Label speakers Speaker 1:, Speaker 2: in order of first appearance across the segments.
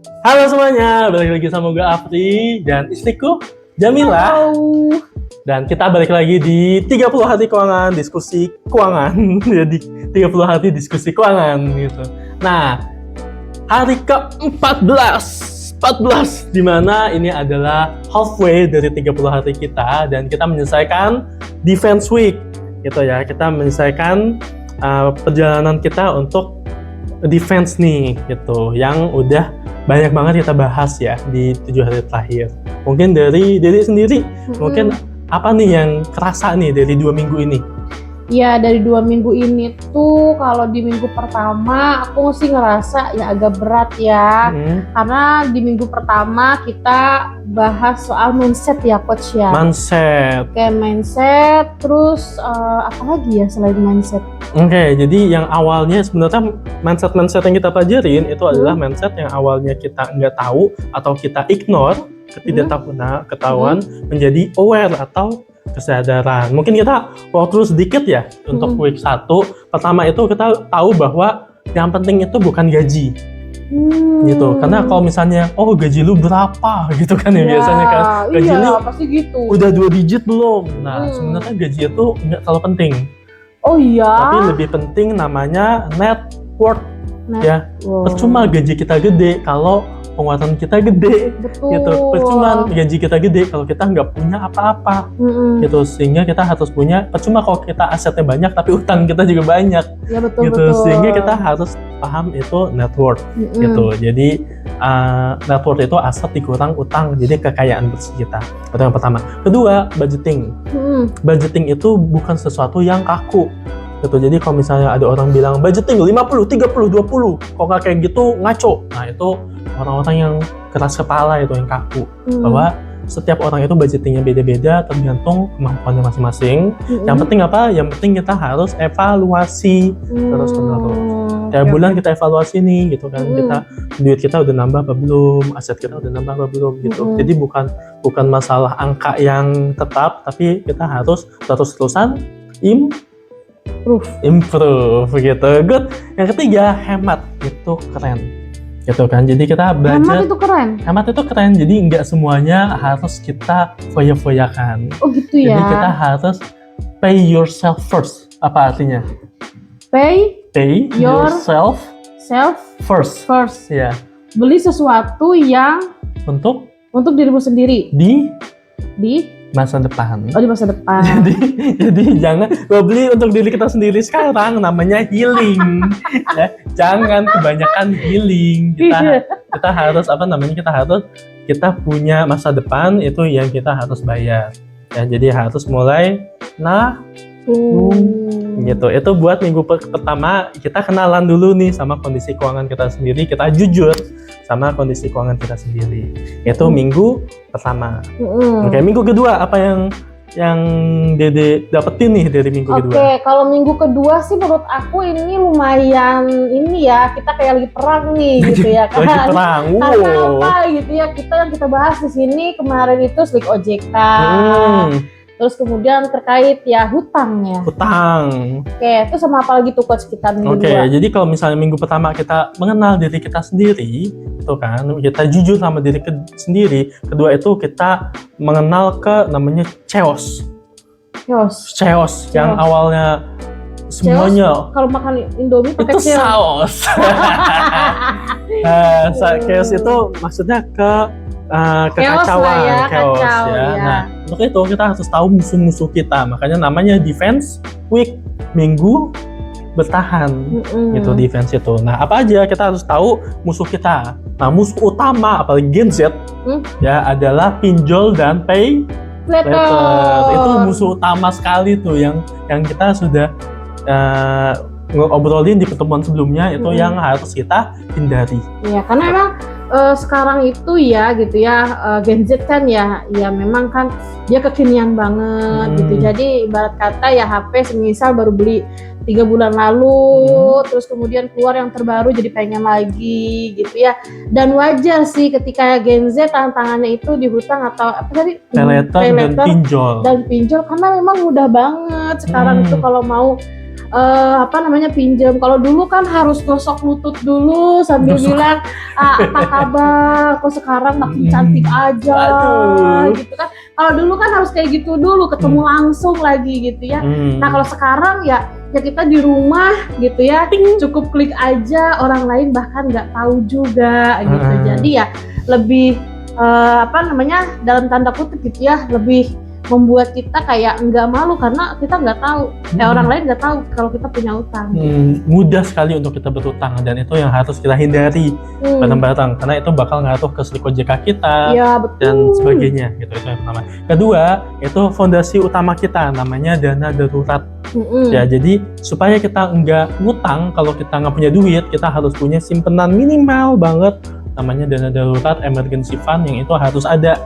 Speaker 1: Halo semuanya, balik lagi sama gue Afri dan istriku Jamila.
Speaker 2: Halo.
Speaker 1: Dan kita balik lagi di 30 hari keuangan, diskusi keuangan. Jadi 30 hari diskusi keuangan gitu. Nah, hari ke-14 di mana ini adalah halfway dari 30 hari kita dan kita menyelesaikan Defense Week gitu ya. Kita menyelesaikan perjalanan kita untuk defense nih gitu, yang udah banyak banget kita bahas ya di 7 hari terakhir. Mungkin dari Dede sendiri, mungkin apa nih yang kerasa nih dari 2 minggu ini?
Speaker 2: Ya, dari 2 minggu ini tuh kalau di minggu pertama aku sih ngerasa ya agak berat ya. Karena di minggu pertama kita bahas soal mindset ya Coach ya.
Speaker 1: Mindset.
Speaker 2: Kayak mindset, terus apa lagi ya selain mindset?
Speaker 1: Oke, jadi yang awalnya sebenarnya mindset yang kita pelajarin itu adalah mindset yang awalnya kita nggak tahu atau kita ignore, ketahuan menjadi aware atau kesadaran. Mungkin kita walk through sedikit ya untuk week 1. Pertama itu kita tahu bahwa yang penting itu bukan gaji. Gitu. Karena kalau misalnya gaji lu berapa gitu kan ya biasanya kan. Gaji lu
Speaker 2: pasti gitu.
Speaker 1: Udah 2 digit belum? Nah, sebenarnya gaji itu nggak terlalu penting.
Speaker 2: Oh iya.
Speaker 1: Tapi lebih penting namanya net worth. Ya, percuma gaji kita gede kalau penguatan kita gede.
Speaker 2: Betul.
Speaker 1: Gitu. Percuma gaji kita gede kalau kita nggak punya apa-apa. Gitu. Sehingga kita harus punya, percuma kalau kita asetnya banyak tapi utang kita juga banyak.
Speaker 2: Ya betul,
Speaker 1: gitu.
Speaker 2: betul.
Speaker 1: Sehingga kita harus paham itu net worth. Gitu. Jadi net worth itu aset dikurang utang, jadi kekayaan bersih kita. Itu yang pertama. Kedua, budgeting. Budgeting itu bukan sesuatu yang kaku. Gitu. Jadi kalau misalnya ada orang bilang budgeting 50, 30, 20, kalau nggak kayak gitu ngaco. Nah, itu orang-orang yang keras kepala, itu yang kaku. Bahwa setiap orang itu budgetingnya beda-beda tergantung kemampuannya masing-masing. Yang penting apa? Yang penting kita harus evaluasi terus-menerus. Tiap bulan kita evaluasi nih gitu kan. Duit kita udah nambah apa belum, aset kita udah nambah apa belum gitu. Jadi bukan masalah angka yang tetap, tapi kita harus terus-terusan improve gitu. Good. Yang ketiga, hemat. Itu keren. Gitu kan. Jadi kita belajar hemat itu keren. Jadi nggak semuanya harus kita foya-foyakan.
Speaker 2: Oh gitu ya.
Speaker 1: Jadi kita harus pay yourself first. Apa artinya?
Speaker 2: Pay
Speaker 1: yourself first. Ya.
Speaker 2: Beli sesuatu yang untuk dirimu sendiri
Speaker 1: di
Speaker 2: masa depan.
Speaker 1: Oh, di masa depan. Jadi jangan beli untuk diri kita sendiri sekarang, namanya healing. Ya, jangan kebanyakan healing. Kita harus kita punya masa depan itu yang kita harus bayar. Ya, jadi harus mulai gitu. Itu buat minggu pertama kita kenalan dulu nih sama kondisi keuangan kita sendiri, kita jujur sama kondisi keuangan kita sendiri. Itu minggu pertama. Oke, minggu kedua apa yang Dede dapetin nih dari minggu kedua?
Speaker 2: Oke, kalau minggu kedua sih menurut aku ini lumayan kita kayak lagi perang nih gitu ya kan.
Speaker 1: Lagi perang.
Speaker 2: Karena apa gitu ya, kita bahas di sini kemarin itu Slik OJK. Terus kemudian terkait ya hutang. Oke, itu sama apa lagi tuh Coach kita minggu kedua?
Speaker 1: Jadi kalau misalnya minggu pertama kita mengenal diri kita sendiri, itu kan kita jujur sama diri sendiri. Kedua itu kita mengenal ke namanya chaos. Yang awalnya semuanya.
Speaker 2: Kalau makan Indomie pakai
Speaker 1: itu saus. Chaos itu maksudnya kekacauan, chaos ya. Nah, untuk itu kita harus tahu musuh-musuh kita. Makanya namanya defense week, minggu bertahan. Gitu defense itu. Nah, apa aja kita harus tahu musuh kita. Nah, musuh utama apalagi Gen Z ya adalah pinjol dan pay later. Itu musuh utama sekali tuh yang kita sudah ngobrolin di pertemuan sebelumnya, itu yang harus kita hindari.
Speaker 2: Iya, karena emang sekarang itu ya gitu ya, Gen Z kan ya memang kan dia kekinian banget gitu. Jadi ibarat kata ya HP semisal baru beli 3 bulan lalu, terus kemudian keluar yang terbaru jadi pengen lagi gitu ya. Dan wajar sih ketika Gen Z tantangannya itu di hutang atau apa tadi?
Speaker 1: Pay later dan pinjol.
Speaker 2: Karena memang mudah banget sekarang itu kalau mau pinjam. Kalau dulu kan harus gosok lutut dulu sambil bilang apa kabar, kok sekarang makin cantik aja. Gitu kan. Kalau dulu kan harus kayak gitu dulu, ketemu langsung lagi gitu ya. Nah kalau sekarang ya kita di rumah gitu ya, cukup klik aja, orang lain bahkan nggak tahu juga gitu. Jadi ya lebih dalam tanda kutip gitu ya, lebih membuat kita kayak nggak malu karena kita nggak tahu, orang lain nggak tahu kalau kita punya utang.
Speaker 1: Mudah sekali untuk kita berutang dan itu yang harus kita hindari bareng-bareng karena itu bakal ngaruh ke slip OJK kita dan sebagainya gitu. Itu yang pertama. Kedua itu fondasi utama kita namanya dana darurat. Ya jadi supaya kita nggak ngutang, kalau kita nggak punya duit kita harus punya simpenan minimal banget namanya dana darurat emergency fund yang itu harus ada.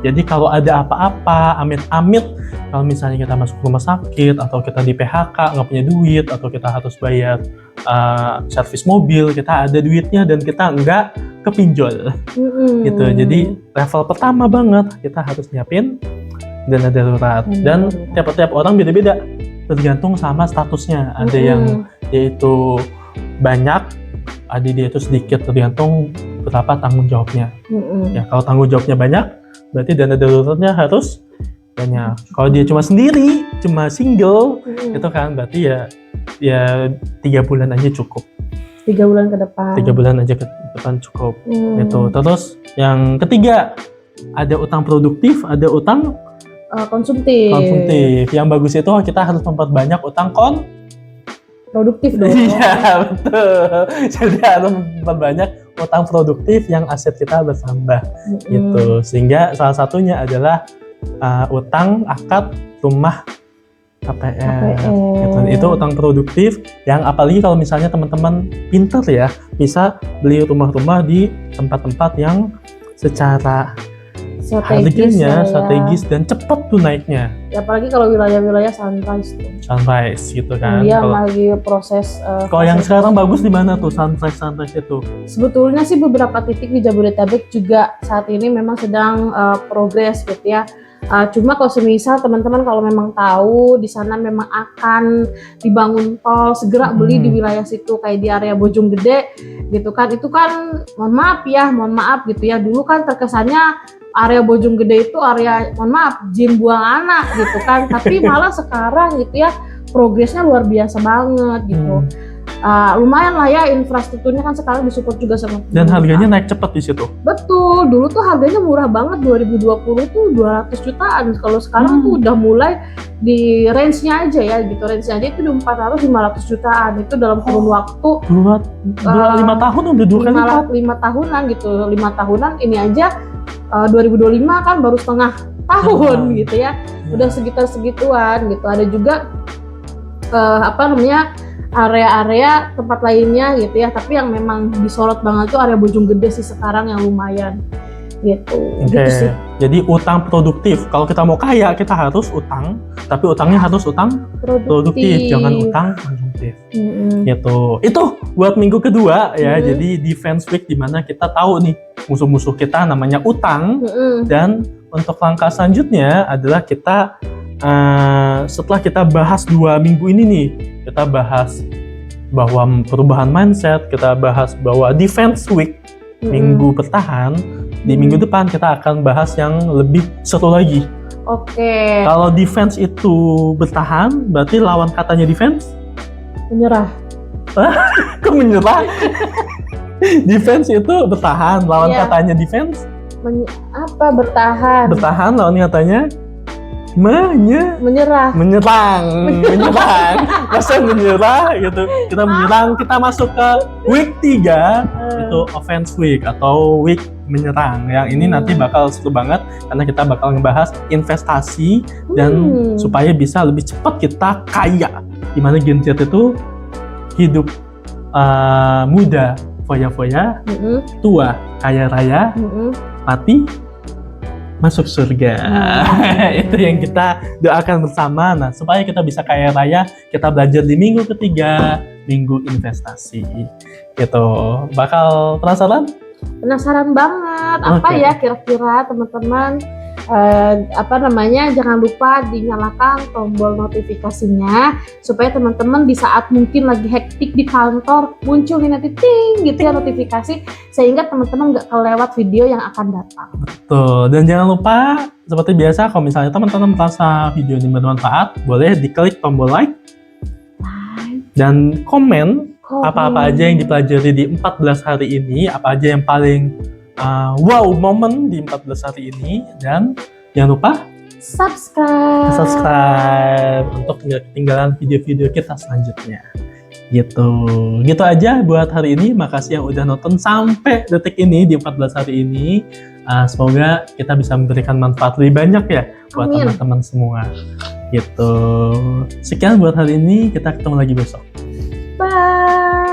Speaker 1: Jadi kalau ada apa-apa, amit-amit, kalau misalnya kita masuk rumah sakit atau kita di PHK nggak punya duit atau kita harus bayar servis mobil, kita ada duitnya dan kita nggak kepinjol, gitu. Jadi level pertama banget kita harus nyiapin dana darurat dan tiap-tiap orang beda-beda, tergantung sama statusnya. Ada yang dia itu banyak, ada dia itu sedikit, tergantung berapa tanggung jawabnya. Ya kalau tanggung jawabnya banyak, berarti dana daruratnya harus banyak. Kalau dia cuma sendiri, cuma single, itu kan berarti ya 3 bulan aja cukup.
Speaker 2: 3 bulan ke depan.
Speaker 1: 3 bulan aja ke depan cukup. Itu. Terus yang ketiga ada utang produktif, ada utang
Speaker 2: konsumtif.
Speaker 1: Yang bagus itu kita harus memperbanyak utang
Speaker 2: produktif dong.
Speaker 1: Iya betul. Jadi harus memperbanyak utang produktif yang aset kita bertambah gitu. Sehingga salah satunya adalah utang akad rumah KPR. Gitu. Itu utang produktif yang apalagi kalau misalnya teman-teman pintar ya bisa beli rumah-rumah di tempat-tempat yang secara harganya strategis dan cepat tuh naiknya.
Speaker 2: Ya apalagi kalau wilayah-wilayah
Speaker 1: sunrise gitu kan.
Speaker 2: Iya, lagi proses.
Speaker 1: Kalau yang sekarang bagus di mana tuh sunrise itu?
Speaker 2: Sebetulnya sih beberapa titik di Jabodetabek juga saat ini memang sedang progres gitu ya. Cuma kalau semisal teman-teman kalau memang tahu di sana memang akan dibangun tol, segera beli di wilayah situ kayak di area Bojonggede gitu kan. Itu kan mohon maaf gitu ya. Dulu kan terkesannya area Bojonggede itu area jin buang anak gitu kan. Tapi malah sekarang gitu ya progresnya luar biasa banget gitu. Lumayan lah ya, infrastrukturnya kan sekarang disupport juga sama
Speaker 1: dan harganya naik cepat di situ.
Speaker 2: Betul, dulu tuh harganya murah banget, 2020 tuh 200 jutaan. Kalau sekarang tuh udah mulai di range-nya aja ya gitu, range-nya aja itu 400-500 jutaan. Itu dalam kurun waktu
Speaker 1: 5 tahun udah 2 kali lipat.
Speaker 2: 5 tahunan gitu, 5 tahunan ini aja 2025 kan baru setengah tahun gitu ya, udah segituan gitu. Ada juga area-area tempat lainnya gitu ya, tapi yang memang disorot banget tuh area Bojonggede sih sekarang yang lumayan gitu. Gitu sih.
Speaker 1: Jadi utang produktif. Kalau kita mau kaya kita harus utang, tapi utangnya harus utang produktif, jangan utang konsumtif. Gitu. Itu buat minggu kedua ya. Jadi defense week dimana kita tahu nih musuh-musuh kita namanya utang. Dan untuk langkah selanjutnya adalah kita setelah kita bahas 2 minggu ini nih, kita bahas bahwa perubahan mindset, kita bahas bahwa defense week, minggu bertahan. Di minggu depan kita akan bahas yang lebih seru lagi.
Speaker 2: Oke.
Speaker 1: Kalau defense itu bertahan, berarti lawan katanya defense?
Speaker 2: Menyerah.
Speaker 1: Kok menyerah? Defense itu bertahan, lawan katanya defense?
Speaker 2: Bertahan.
Speaker 1: Bertahan, lawan katanya?
Speaker 2: Menyerang.
Speaker 1: Masa menyerah gitu. Kita menyerang, kita masuk ke week 3 itu offense week atau week menyerang. Yang ini nanti bakal seru banget karena kita bakal ngebahas investasi dan supaya bisa lebih cepat kita kaya. Dimana Gen Z itu hidup muda foya-foya, tua kaya raya, mati masuk surga. Itu yang kita doakan bersama. Nah, supaya kita bisa kaya raya, kita belajar di minggu ketiga, minggu investasi. Gitu. Bakal penasaran?
Speaker 2: Penasaran banget. Apa ya kira-kira teman-teman Jangan lupa dinyalakan tombol notifikasinya supaya teman-teman di saat mungkin lagi hektik di kantor muncul nanti ting gitu ya notifikasi, sehingga teman-teman nggak kelewat video yang akan datang.
Speaker 1: Tuh, dan jangan lupa seperti biasa kalau misalnya teman-teman merasa video ini bermanfaat, boleh diklik tombol like dan komen apa-apa aja yang dipelajari di 14 hari ini, apa aja yang paling wow momen di 14 hari ini, dan jangan lupa subscribe untuk nggak ketinggalan video-video kita selanjutnya. Gitu aja buat hari ini. Makasih yang udah nonton sampai detik ini di 14 hari ini. Semoga kita bisa memberikan manfaat lebih banyak ya buat teman-teman semua. Gitu. Sekian buat hari ini, kita ketemu lagi besok.
Speaker 2: Bye.